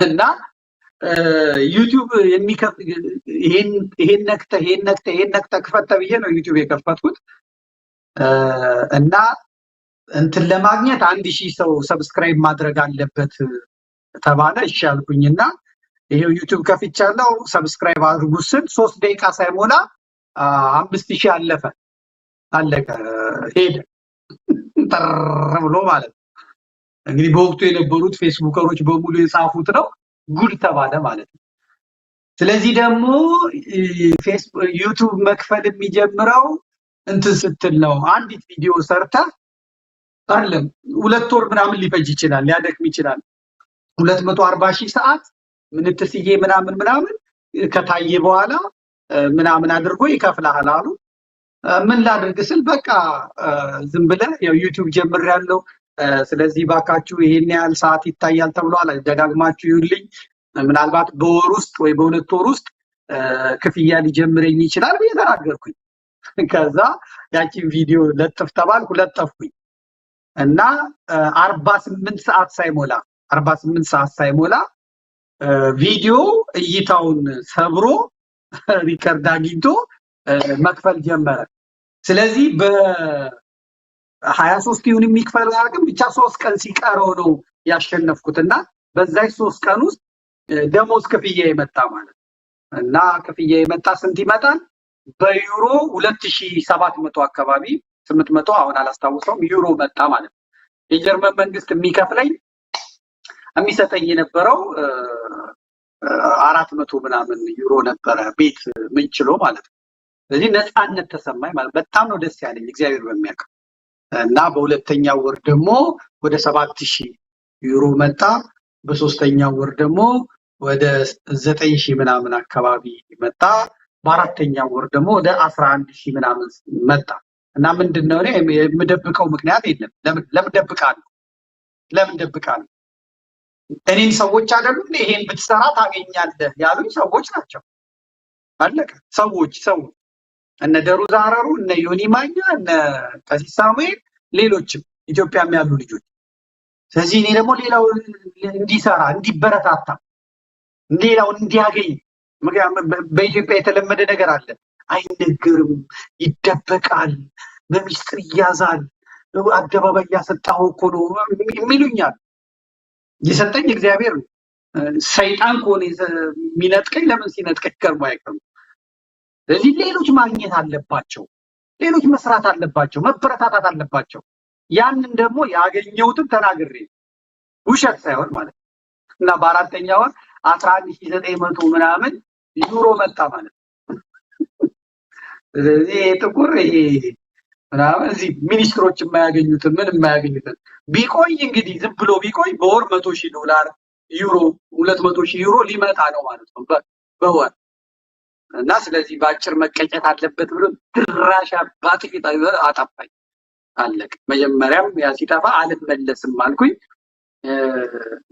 እና ዩቲዩብ ይሄን ነክተ ክፈት ብዬ ነው ዩቲዩብ የከፈትኩት እና እንትን ለማግኘት 1000 ሰው ሰብስክራይብ ማድረግ አለበት ተባለ። እሺ አልኩኝና ይሄው ዩቲዩብ ከፍቻለሁ። ሰብስክራይብ አድርጉ ስል 3 ደቂቃ ሳይሞላ 5000 አለቀ ሄደ ጠር ብሎ ማለት ነው። እንግዲህ በወቅቱ የነበሩት ፌስቡከሮች በሙሉ የጻፉት ነው፣ ጉድ ተባለ ማለት ነው። ስለዚህ ደግሞ ዩቲዩብ መክፈል የሚጀምረው እንትን ስትል ነው። አንዲት ቪዲዮ ሰርታ አይደለም 2 ወር ምናምን ሊፈጅ ይችላል፣ ሊያደክም ይችላል። 240,000 ሰዓት ምንትስዬ ምናምን ከታየ በኋላ ምናምን አድርጎ ይከፍላል አሉ። ምን ላድርግ ስል በቃ ዝም ብለህ ያው ዩቲዩብ ጀምሬያለሁ፣ ስለዚህ ባካችሁ ይሄን ያህል ሰዓት ይታያል ተብሏል፣ ደጋግማችሁ ይሁንልኝ፣ ምናልባት በወር ውስጥ ወይ በ2 ወር ውስጥ ክፍያ ሊጀምረኝ ይችላል ብዬ ተናገርኩኝ። ከዛ ያቺን ቪዲዮ ለጥፍ ተባልኩ፣ ለጠፍኩኝ እና 48 ሰዓት ሳይሞላ ቪዲዮ እይታውን ሰብሮ ሪከርድ አግኝቶ መክፈል ጀመረ። ስለዚህ በ23 ይሁን የሚከፈል አርግም ብቻ 3 ቀን ሲቀረው ነው ያሸነፍኩትና በዛይ 3 ቀን ውስጥ ደሞዝ ክፍያ የመጣ ማለት እና ክፍያ የመጣ ስንት ይመጣል? በዩሮ 2700 አካባቢ 800 አሁን አላስታውሰውም ዩሮ መጣ ማለት ነው። የጀርመን መንግስት የሚሰጠኝ የነበረው 400 ምናምን ዩሮ ነበረ ቤት ምንችሎ ማለት ነው። ስለዚህ ነፃነት ተሰማኝ ማለት በጣም ነው ደስ ያለኝ እግዚአብሔር በሚያውቅ እና በሁለተኛው ወር ደግሞ ወደ 7000 ዩሮ መጣ። በሶስተኛው ወር ደግሞ ወደ 9000 ምናምን አካባቢ መጣ። በአራተኛው ወር ደግሞ ወደ 11000 ምናምን መጣ። እና ምንድነው እኔ የምደብቀው ምክንያት የለም። ለምን ደብቃለሁ? እኔን ሰዎች አይደሉም ይሄን ብትሰራ ታገኛለህ ያሉኝ ሰዎች ናቸው። አለቀ። ሰዎች እነ ደሩዛ አረሩ፣ እነ ዮኒ ማኛ፣ እነ ቀሲስ ሳሙኤል፣ ሌሎችም ኢትዮጵያም ያሉ ልጆች። ስለዚህ እኔ ደግሞ ሌላው እንዲሰራ እንዲበረታታ ሌላው እንዲያገኝ በኢትዮጵያ የተለመደ ነገር አለ። አይነገርም፣ ይደበቃል፣ በሚስጥር ይያዛል፣ አደባባይ ያሰጣው እኮ ነው የሚሉኛል። የሰጠኝ እግዚአብሔር ነው። ሰይጣን ከሆነ የሚነጥቀኝ ለምን ሲነጥቀኝ ከርሞ አይቀርም። ስለዚህ ሌሎች ማግኘት አለባቸው፣ ሌሎች መስራት አለባቸው፣ መበረታታት አለባቸው። ያንን ደግሞ ያገኘሁትን ተናግሬ ውሸት ሳይሆን ማለት ነው። እና በአራተኛው ወር 11900 ምናምን ዩሮ መጣ ማለት ነው። ስለዚህ ጥቁር ይሄ ምናምን እዚህ ሚኒስትሮች የማያገኙትን ምን የማያገኙትን ቢቆይ እንግዲህ ዝም ብሎ ቢቆይ በወር $100,000 ዩሮ 200,000 ዩሮ ሊመጣ ነው ማለት ነው በወር። እና ስለዚህ በአጭር መቀጨት አለበት ብሎ ድራሻ ባጥቂታ አጣፋኝ አለቅ። መጀመሪያም ያ ሲጠፋ አልመለስም አልኩኝ።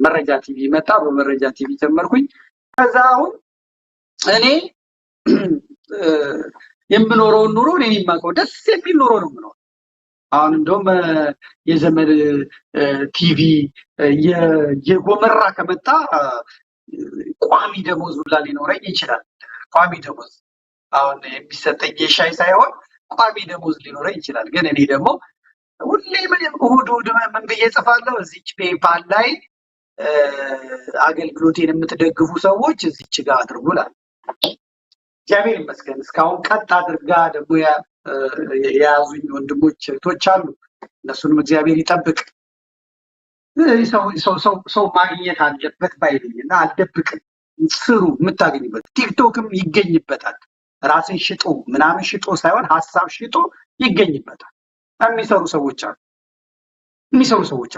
መረጃ ቲቪ መጣ፣ በመረጃ ቲቪ ጀመርኩኝ። ከዛ አሁን እኔ የምኖረው ኑሮ እኔ የማውቀው ደስ የሚል ኑሮ ነው የምኖረው። አሁን እንደውም የዘመድ ቲቪ የጎመራ ከመጣ ቋሚ ደሞዝ ሁላ ሊኖረኝ ይችላል። ቋሚ ደሞዝ አሁን የሚሰጠኝ የሻይ ሳይሆን ቋሚ ደሞዝ ሊኖረኝ ይችላል። ግን እኔ ደግሞ ሁሌ እሑድ ምን ብዬ ጽፋለሁ? እዚች ፔፓል ላይ አገልግሎቴን የምትደግፉ ሰዎች እዚች ጋር አድርጉላል። እግዚአብሔር ይመስገን እስካሁን ቀጥ አድርጋ ደግሞ የያዙኝ ወንድሞች እህቶች አሉ። እነሱንም እግዚአብሔር ይጠብቅ። ሰው ማግኘት አለበት ባይልኝና አልደብቅም። ስሩ፣ የምታገኙበት ቲክቶክም ይገኝበታል። ራስን ሽጦ ምናምን ሽጦ ሳይሆን ሐሳብ ሽጦ ይገኝበታል። የሚሰሩ ሰዎች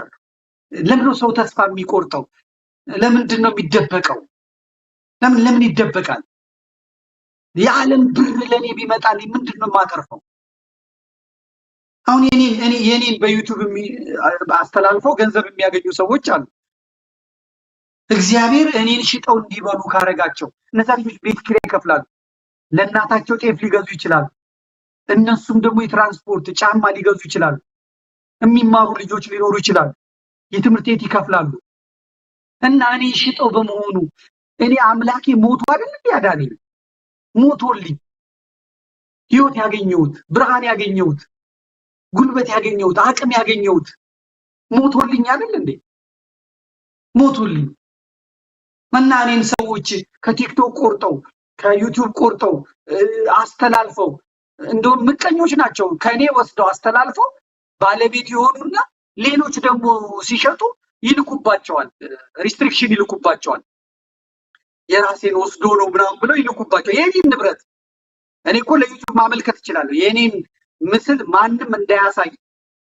አሉ። ለምን ነው ሰው ተስፋ የሚቆርጠው? ለምንድን ነው የሚደበቀው? ለምን ይደበቃል? የዓለም ብር ለኔ ቢመጣልኝ ምንድነው የማተርፈው? አሁን የኔን በዩቲዩብ አስተላልፈው ገንዘብ የሚያገኙ ሰዎች አሉ። እግዚአብሔር እኔን ሽጠው እንዲበሉ ካረጋቸው እነዛ ልጆች ቤት ኪራይ ይከፍላሉ፣ ለእናታቸው ጤፍ ሊገዙ ይችላሉ። እነሱም ደግሞ የትራንስፖርት ጫማ ሊገዙ ይችላሉ። የሚማሩ ልጆች ሊኖሩ ይችላሉ፣ የትምህርት ቤት ይከፍላሉ። እና እኔ ሽጠው በመሆኑ እኔ አምላኬ ሞቶ አይደል ያዳነኝ? ሞቶልኝ ህይወት ያገኘሁት፣ ብርሃን ያገኘሁት፣ ጉልበት ያገኘሁት፣ አቅም ያገኘሁት ሞቶልኝ አይደል እንዴ? ሞቶልኝ እና እኔን ሰዎች ከቲክቶክ ቆርጠው ከዩቲዩብ ቆርጠው አስተላልፈው እንደውም ምቀኞች ናቸው ከኔ ወስደው አስተላልፈው ባለቤት የሆኑና ሌሎች ደግሞ ሲሸጡ ይልኩባቸዋል፣ ሪስትሪክሽን ይልኩባቸዋል። የራሴን ወስዶ ነው ምናምን ብለው ይልኩባቸው። የኔን ንብረት እኔ እኮ ለዩቲዩብ ማመልከት እችላለሁ። የኔን ምስል ማንም እንዳያሳይ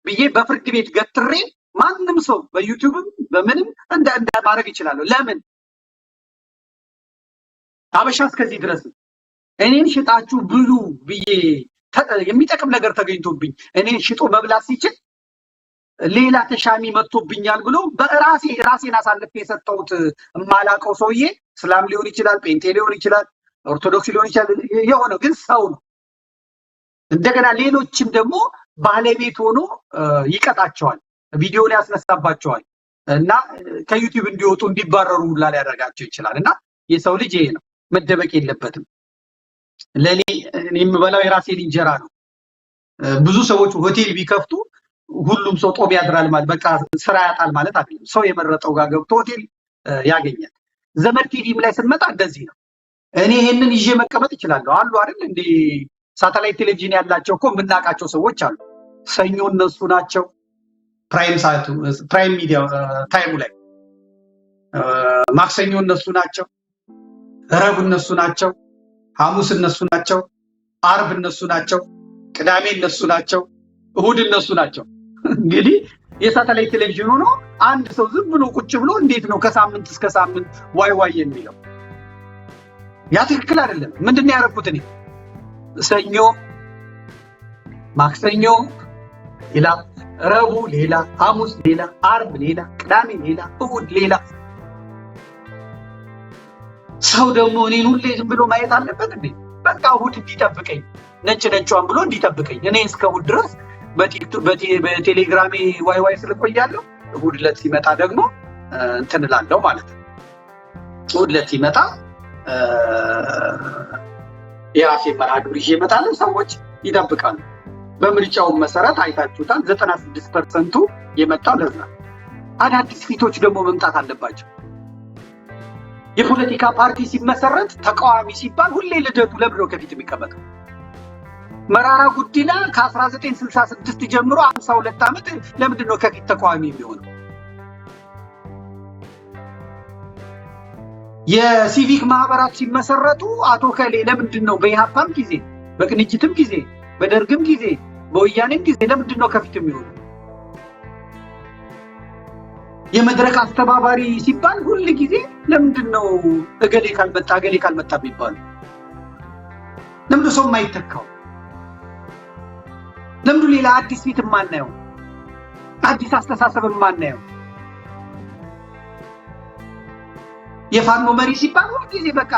ብዬ በፍርድ ቤት ገትሬ ማንም ሰው በዩቲዩብም በምንም እንደ ማድረግ ይችላል። ለምን አበሻ እስከዚህ ድረስ እኔን ሽጣችሁ ብሉ ብዬ የሚጠቅም ነገር ተገኝቶብኝ እኔን ሽጦ መብላት ሲችል ሌላ ተሻሚ መጥቶብኛል ብሎ ራሴን አሳልፌ የሰጠሁት የማላውቀው ሰውዬ እስላም ሊሆን ይችላል፣ ጴንጤ ሊሆን ይችላል፣ ኦርቶዶክስ ሊሆን ይችላል፣ የሆነው ግን ሰው ነው። እንደገና ሌሎችም ደግሞ ባለቤት ሆኖ ይቀጣቸዋል፣ ቪዲዮን ያስነሳባቸዋል እና ከዩቲዩብ እንዲወጡ እንዲባረሩ ሁላ ሊያደርጋቸው ይችላል። እና የሰው ልጅ ይሄ ነው፣ መደበቅ የለበትም። ለኔ የምበላው የራሴን እንጀራ ነው። ብዙ ሰዎች ሆቴል ቢከፍቱ ሁሉም ሰው ጦም ያድራል ማለት በቃ ስራ ያጣል ማለት አይደለም። ሰው የመረጠው ጋር ገብቶ ሆቴል ያገኛል። ዘመድ ቲቪም ላይ ስንመጣ እንደዚህ ነው። እኔ ይሄንን ይዤ መቀመጥ እችላለሁ አሉ አይደል እንዴ? ሳተላይት ቴሌቪዥን ያላቸው እኮ የምናውቃቸው ሰዎች አሉ። ሰኞ እነሱ ናቸው ፕራይም ሚዲያ ታይሙ ላይ፣ ማክሰኞ እነሱ ናቸው፣ ረቡዕ እነሱ ናቸው፣ ሐሙስ እነሱ ናቸው፣ አርብ እነሱ ናቸው፣ ቅዳሜ እነሱ ናቸው፣ እሁድ እነሱ ናቸው። እንግዲህ የሳተላይት ቴሌቪዥን ሆኖ አንድ ሰው ዝም ብሎ ቁጭ ብሎ እንዴት ነው ከሳምንት እስከ ሳምንት ዋይ ዋይ የሚለው? ያ ትክክል አይደለም። ምንድነው ያደረኩት እኔ? ሰኞ፣ ማክሰኞ ሌላ፣ ረቡዕ ሌላ፣ ሐሙስ ሌላ፣ አርብ ሌላ፣ ቅዳሜ ሌላ፣ እሁድ ሌላ። ሰው ደግሞ እኔን ሁሌ ዝም ብሎ ማየት አለበት እንዴ? በቃ እሁድ እንዲጠብቀኝ ነጭ ነጯን ብሎ እንዲጠብቀኝ እኔ እስከ እሁድ ድረስ በቴሌግራሜ ዋይ ዋይ ስለቆያለሁ። እሁድ ዕለት ሲመጣ ደግሞ እንትን እላለሁ ማለት ነው። እሁድ ዕለት ሲመጣ የራሴ መርሃ ግብር ይዤ እመጣለሁ። ሰዎች ይጠብቃሉ። በምርጫው መሰረት አይታችሁታል። 96% የመጣው ለዛ። አዳዲስ ፊቶች ደግሞ መምጣት አለባቸው። የፖለቲካ ፓርቲ ሲመሰረት ተቃዋሚ ሲባል ሁሌ ልደቱ ለብሎ ከፊት የሚቀመጠው መራራ ጉዲና ከ1966 ጀምሮ 52 ዓመት ለምንድን ነው ከፊት ተቃዋሚ የሚሆነው? የሲቪክ ማህበራት ሲመሰረቱ አቶ ከሌ ለምንድን ነው በኢሃፓም ጊዜ በቅንጅትም ጊዜ በደርግም ጊዜ በወያኔም ጊዜ ለምንድን ነው ከፊት የሚሆነው? የመድረክ አስተባባሪ ሲባል ሁሉ ጊዜ ለምንድን ነው እገሌ ካልመጣ የሚባሉ? ለምንድን ሰው የማይተካው? ለምንድን ሌላ አዲስ ፊት የማናየው? አዲስ አስተሳሰብ የማናየው? የፋኖ መሪ ሲባል ሁሉ ጊዜ በቃ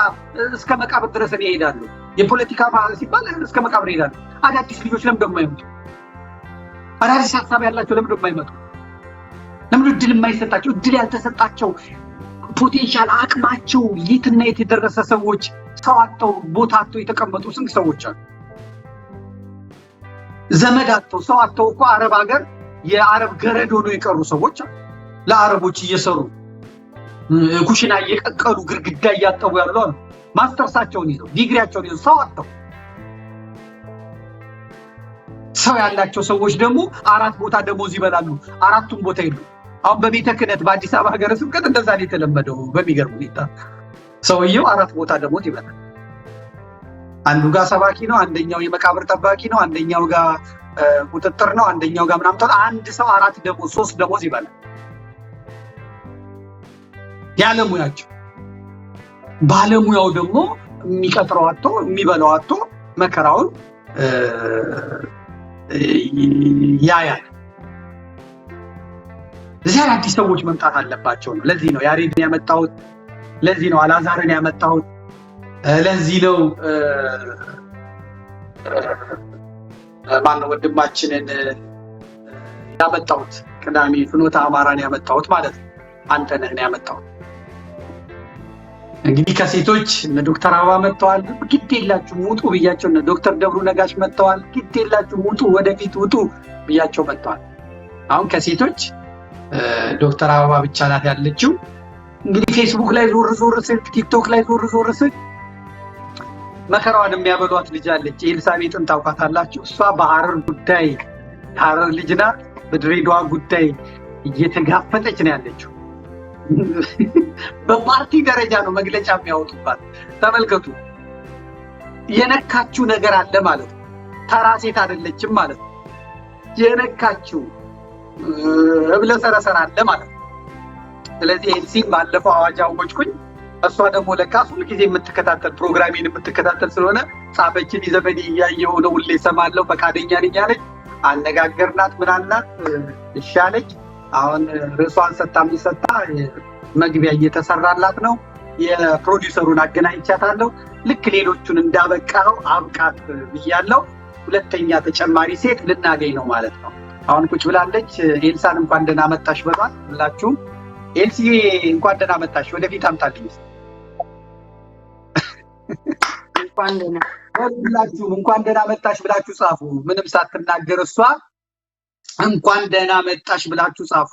እስከ መቃብር ድረስ ይሄዳሉ። የፖለቲካ ባህል ሲባል እስከ መቃብር ይሄዳሉ። አዳዲስ ልጆች ለምንድን የማይመጡ? አዳዲስ ሀሳብ ያላቸው ለምንድን የማይመጡ? ለምንድን እድል የማይሰጣቸው? እድል ያልተሰጣቸው ፖቴንሻል አቅማቸው የትና የት የደረሰ ሰዎች ሰው አጥተው ቦታ አጥተው የተቀመጡ ስንት ሰዎች አሉ። ዘመድ አጥተው ሰው አጥተው እኮ አረብ ሀገር የአረብ ገረድ ሆነው የቀሩ ሰዎች አሉ። ለአረቦች እየሰሩ ኩሽና እየቀቀሉ ግድግዳ እያጠቡ ያሉ አሉ። ማስተርሳቸውን ይዘው ዲግሪያቸውን ይዘው ሰው አጥተው። ሰው ያላቸው ሰዎች ደግሞ 4 ቦታ ደሞዝ ይበላሉ። 4ቱም ቦታ ይሉ። አሁን በቤተ ክህነት በአዲስ አበባ ሀገረ ስብከት እንደዛ ነው የተለመደው። በሚገርም ሁኔታ ሰውየው 4 ቦታ ደሞዝ ይበላል። አንዱ ጋር ሰባኪ ነው፣ አንደኛው የመቃብር ጠባቂ ነው፣ አንደኛው ጋር ቁጥጥር ነው፣ አንደኛው ጋር ምናምን። አንድ ሰው 4 ደሞዝ 3 ደሞዝ ይበላል። ያለሙያቸው ባለሙያው ደግሞ የሚቀጥረው አጥቶ የሚበላው አጥቶ መከራውን ያያል። እዚህ አዲስ ሰዎች መምጣት አለባቸው ነው። ለዚህ ነው ያሬድን ያመጣሁት፣ ለዚህ ነው አላዛርን ያመጣሁት፣ ለዚህ ነው ማነው ወንድማችንን ያመጣሁት፣ ቅዳሜ ፍኖተ አማራን ያመጣሁት ማለት ነው። አንተነህን ያመጣሁት እንግዲህ ከሴቶች እነ ዶክተር አበባ መጥተዋል። ግድ የላችሁም ውጡ ብያቸው፣ እነ ዶክተር ደብሩ ነጋሽ መጥተዋል። ግድ የላችሁም ውጡ፣ ወደፊት ውጡ ብያቸው መጥተዋል። አሁን ከሴቶች ዶክተር አበባ ብቻ ናት ያለችው። እንግዲህ ፌስቡክ ላይ ዞር ዞር ስል፣ ቲክቶክ ላይ ዞር ዞር ስል መከራዋን የሚያበሏት ልጅ አለች። ኤልሳቤጥን ታውቃታላችሁ? እሷ በሐረር ጉዳይ ሐረር ልጅ ናት። በድሬዳዋ ጉዳይ እየተጋፈጠች ነው ያለችው። በፓርቲ ደረጃ ነው መግለጫ የሚያወጡባት። ተመልከቱ። የነካችው ነገር አለ ማለት ነው። ተራ ሴት አይደለችም ማለት ነው። የነካችው እብለሰረሰር አለ ማለት ነው። ስለዚህ ኤልሲን ባለፈው አዋጅ አወጅኩኝ። እሷ ደግሞ ለካስ ሁልጊዜ የምትከታተል ፕሮግራሜን የምትከታተል ስለሆነ ጻፈችን። ዘመዴ እያየሁ ነው ሁሌ እሰማለሁ፣ ፈቃደኛ ነኝ አለች። አነጋገርናት፣ ምን አልናት፣ እሺ አለች። አሁን ርዕሷን ሰጣ መግቢያ እየተሰራላት ነው። የፕሮዲውሰሩን አገናኝቻታለሁ። ልክ ሌሎቹን እንዳበቃው አብቃት ብያለሁ። ሁለተኛ ተጨማሪ ሴት ልናገኝ ነው ማለት ነው። አሁን ቁጭ ብላለች። ኤልሳን እንኳን ደህና መጣሽ በሏት ሁላችሁም። ኤልሲ እንኳን ደህና መጣሽ፣ ወደፊት አምጣልኝ። ሁላችሁም እንኳን ደህና መጣሽ ብላችሁ ጻፉ። ምንም ሳትናገር እሷ እንኳን ደህና መጣሽ ብላችሁ ጻፉ።